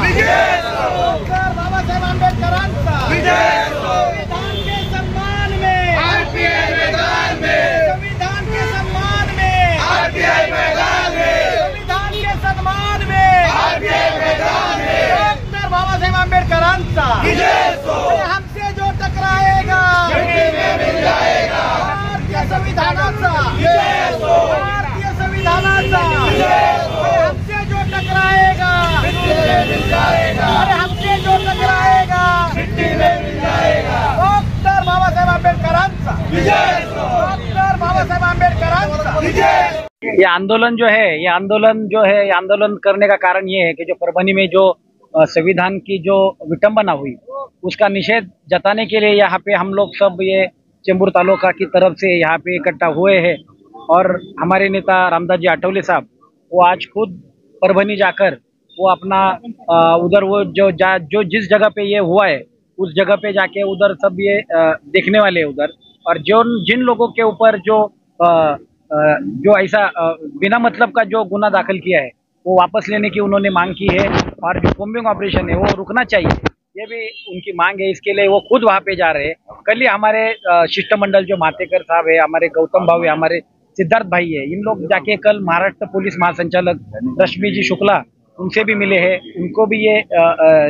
Doctor Babasaheb आंबेडकरांचा संविधान के सम्मान में आरपीआई मैदान में, संविधान के सम्मान में आरपीआई मैदान में, संविधान के सम्मान में आरपीआई मैदान में डॉक्टर बाबासाहेब आंबेडकरांचा हमसे जो टकराएगा मिट्टी में मिल जाएगा। भारतीय संविधानाचा, भारतीय संविधानाचा हमसे जो टकराएगा मिट्टी में मिल जाएगा। अरे हमसे जो टकराएगा मिट्टी में मिल जाएगा। डॉक्टर बाबासाहेब आंबेडकरांचा, डॉक्टर बाबासाहेब आंबेडकरांचा विजय। ये आंदोलन जो है, ये आंदोलन करने का कारण ये है कि जो परभनी में जो संविधान की जो विटंबना हुई उसका निषेध जताने के लिए यहाँ पे हम लोग सब ये चेंबूर तालुका की तरफ से यहाँ पे इकट्ठा हुए हैं। और हमारे नेता रामदास जी आठवले साहब वो आज खुद परभनी जाकर वो अपना उधर वो जो जिस जगह पे ये हुआ है उस जगह पे जाके उधर सब ये देखने वाले हैं उधर। और जिन लोगों के ऊपर जो ऐसा बिना मतलब का जो गुना दाखिल किया है वो वापस लेने की उन्होंने मांग की है। और जो कॉम्बिंग ऑपरेशन है वो रुकना चाहिए, ये भी उनकी मांग है। इसके लिए वो खुद वहाँ पे जा रहे हैं। कल ही हमारे शिष्टमंडल जो मातेकर साहब है, हमारे गौतम भाव है, हमारे सिद्धार्थ भाई है, इन लोग जाके कल महाराष्ट्र पुलिस महासंचालक रश्मि जी शुक्ला उनसे भी मिले हैं। उनको भी ये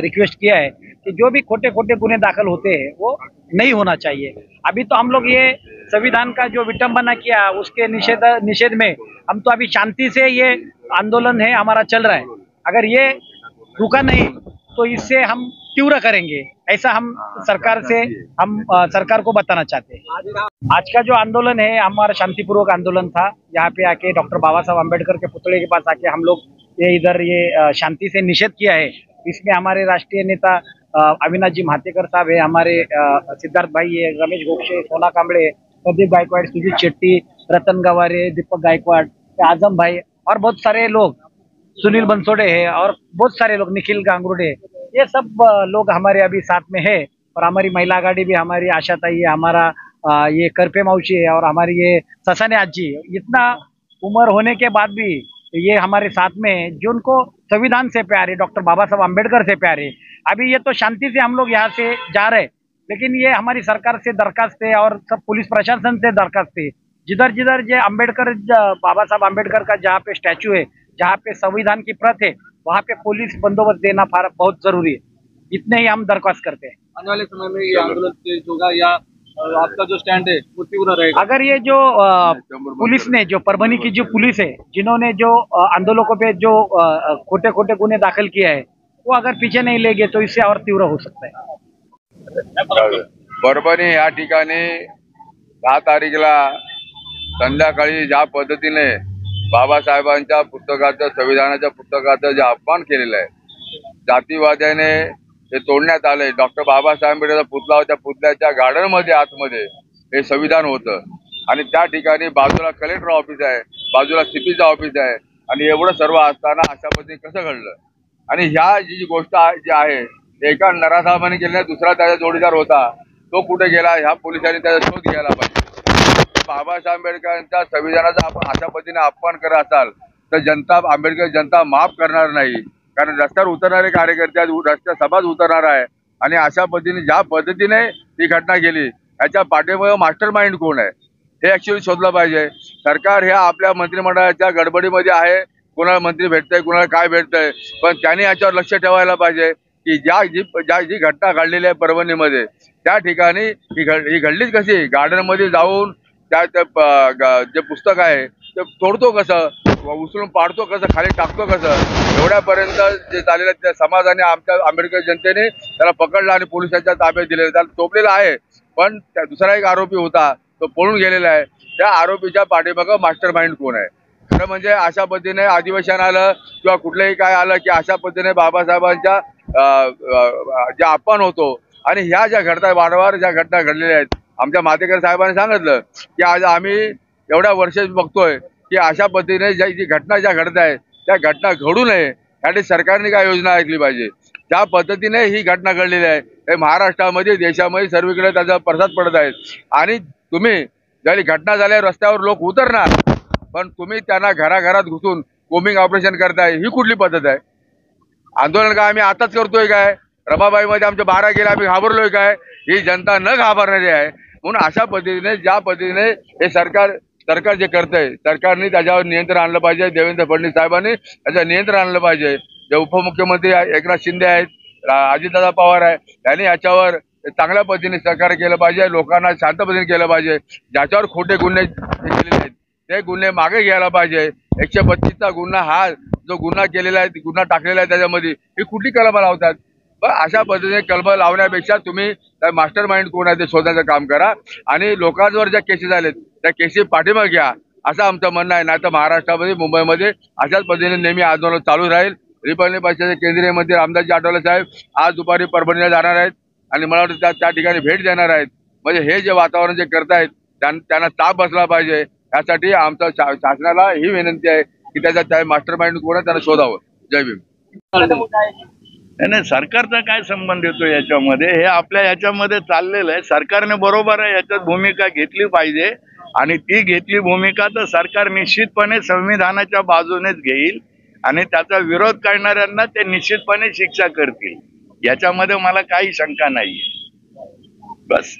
रिक्वेस्ट किया है कि जो भी खोटे गुने दाखिल होते हैं वो नहीं होना चाहिए। अभी तो हम लोग ये संविधान का जो विटंबना किया उसके निषेध में हम तो अभी शांति से ये आंदोलन है हमारा चल रहा है। अगर ये रुका नहीं तो इससे हम तीव्र करेंगे, ऐसा हम सरकार को बताना चाहते हैं। आज का जो आंदोलन है हमारा शांतिपूर्वक आंदोलन था। यहाँ पे आके डॉक्टर बाबा साहब आम्बेडकर के पुतले के पास आके हम लोग ये शांति से निषेध किया है। इसमें हमारे राष्ट्रीय नेता अविनाश जी मातेकर साहब है, हमारे सिद्धार्थ भाई है, रमेश गोखशे, सोना कांबळे, प्रदीप गायकवाड़, सुजीत शेट्टी, रतन गवारे, दीपक गायकवाड़, आजम भाई और बहुत सारे लोग, सुनील बंसोड़े है और बहुत सारे लोग, निखिल गांगुर्डे, ये सब लोग हमारे अभी साथ में है। और हमारी महिला आघाड़ी भी, हमारी आशाताई है, हमारा ये करपे मावशी है और हमारी ये ससाने आजी, इतना उम्र होने के बाद भी ये हमारे साथ में, जो उनको संविधान से प्यार है, डॉक्टर बाबा साहब आम्बेडकर से प्यार है। अभी ये तो शांति से हम लोग यहाँ से जा रहे, लेकिन ये हमारी सरकार से दरखास्त है और सब पुलिस प्रशासन से दरखास्त है। जिधर जो अम्बेडकर, बाबा साहब आम्बेडकर का जहाँ पे स्टैचू है, जहाँ पे संविधान की प्रत है, वहाँ पे पुलिस बंदोबस्त देना बहुत जरूरी है। इतने ही हम दरख्वास्त करते हैं। आने वाले समय में ये आंदोलन तेज होगा या आपका जो स्टैंड है वो तीव्र रहेगा? अगर ये जो पुलिस ने, जो परभनी की जो पुलिस है, जिन्होंने जो आंदोलकों पे जो खोटे गुने दाखिल किया है, वो अगर पीछे नहीं लेंगे तो इससे और तीव्र हो सकता है। परभणी या ठिकाणी 10 तारीखला संध्याकाळी ज्या पद्धतीने बाबासाहेबांच्या पुस्तकाचं, संविधानाच्या पुस्तकाचं जे अपमान केलेलं आहे, जातीवाद्याने हे तोडण्यात आलंय। डॉक्टर बाबासाहेब आंबेडकरचा पुतळा, त्या पुतळ्याच्या गार्डन मध्ये आतमध्ये हे संविधान होतं आणि त्या ठिकाणी बाजूला कलेक्टर ऑफिस आहे, बाजूला सीपीचं ऑफिस आहे आणि एवढं सर्व असताना अशा पद्धतीने कसं घडलं? आणि ह्या जी गोष्ट जी आहे एका नराधामाने केली, दुसरा त्याचा जोडीदार होता, तो कुठे गेला? ह्या पोलिसांनी त्याचा शोध घ्यायला पाहिजे। बाबासाहेब आंबेडकरांच्या संविधानाचा आपण अशा पद्धतीने अपमान करत असाल तर आंबेडकर जनता माफ करणार नाही। कारण रस्त्यावर उतरणारे कार्यकर्ते रस्त्या सभाच उतरणार आहे आणि अशा पद्धतीने ज्या पद्धतीने ही घटना गेली याच्या पाठीमागे मास्टर माइंड कोण आहे हे ऍक्च्युअली शोधलं पाहिजे। सरकार ह्या आपल्या मंत्रिमंडळाच्या गडबडीमध्ये आहे, कोणाला मंत्री भेटतंय, कोणाला काय भेटतंय, पण त्यांनी याच्यावर लक्ष ठेवायला पाहिजे की जी घटना घडलेली आहे परभणीमध्ये त्या ठिकाणी ही घडलीच कशी? गार्डन मध्ये जाऊन त्या जे पुस्तक आहे ते तोडतो कसं, उचलून पाडतो कसं, खाली टाकतो कसं, एवढ्यापर्यंत जे झालेलं त्या समाजाने, आमच्या आंबेडकर जनतेने त्याला पकडलं आणि पोलिसांच्या ताब्यात दिलेलं, त्याला तोपलेलं आहे। पण त्या दुसरा एक आरोपी होता तो पळून गेलेला आहे। त्या आरोपीच्या पाठीमागे मास्टर माइंड कोण आहे? खरं म्हणजे अशा पद्धतीने अधिवेशन आलं किंवा कुठलंही काय आलं की अशा पद्धतीने बाबासाहेबांच्या जे अपमान होतो आणि ह्या ज्या घडतात, वारंवार ज्या घटना घडलेल्या आहेत, आमच्या मातेकर साहेबांनी सांगितलं की आज आम्ही एवढ्या वर्ष बघतोय की अशा पद्धतीने जी घटना ज्या घडत आहेत त्या घटना घडू नये यासाठी सरकारने काय योजना ऐकली पाहिजे। ज्या पद्धतीने ही घटना घडलेली आहे हे महाराष्ट्रामध्ये, देशामध्ये सर्वीकडे त्याचा प्रसाद पडत आहे। आणि तुम्ही जरी घटना झाल्या रस्त्यावर लोक उतरणार, पण तुम्ही त्यांना घराघरात घुसून कोमिंग ऑपरेशन करताय, ही कुठली पद्धत आहे? आंदोलन काय आम्ही आताच करतोय काय? रमाबाईमध्ये आमच्या 12 गेले, आम्ही घाबरलोय काय? ही जनता न घाबरणारी आहे. म्हणून अशा पद्धतीने ज्या पद्धतीने हे सरकार जे करतंय, सरकारने त्याच्यावर नियंत्रण आणलं पाहिजे. देवेंद्र फडणवीस साहेबांनी त्याचं नियंत्रण आणलं पाहिजे. जे उपमुख्यमंत्री एकनाथ शिंदे आहेत, अजितदादा पवार आहे, त्यांनी याच्यावर चांगल्या पद्धतीने सहकार्य केलं पाहिजे. लोकांना शांत पद्धतीने केलं पाहिजे. ज्याच्यावर खोटे गुन्हे केलेले आहेत ते गुन्हे मागे घ्यायला पाहिजे. 132चा गुन्हा, हा जो गुन्हा केलेला आहे, गुन्हा टाकलेला आहे, त्याच्यामध्ये ही कुठली कलमं लावतात? पण अशा पद्धतीने कलमं लावण्यापेक्षा तुम्ही मास्टर माइंड कोण आहे ते शोधायचं काम करा आणि लोकांवर ज्या केसेस आलेत त्या केसेस पाठीमागे घ्या, असं आमचं म्हणणं आहे. नाही तर महाराष्ट्रामध्ये, मुंबईमध्ये अशाच पद्धतीने नेहमी आंदोलन चालू राहील. रिपब्लिक पक्षाचे केंद्रीय मंत्री रामदासजी आठवले साहेब आज दुपारी परभणीला जाणार आहेत आणि मला वाटतं त्या ठिकाणी भेट देणार आहेत. म्हणजे हे जे वातावरण जे करतायत त्यांना ताप बसला पाहिजे. यासाठी आमच्या शासनाला ही विनंती आहे की त्याचा मास्टर माइंड कोण आहे त्याला शोधावं. जय भीम. नाही, सरकारचा काय संबंध येतो याच्यामध्ये? हे आपल्या याच्यामध्ये चाललेलं आहे. सरकारने बरोबर आहे याच्यात भूमिका घेतली पाहिजे आणि ती घेतली भूमिका तर सरकार निश्चितपणे संविधानाच्या बाजूनेच घेईल आणि त्याचा विरोध करणाऱ्यांना ते निश्चितपणे शिक्षा करतील. याच्यामध्ये मला काही शंका नाहीये. बस.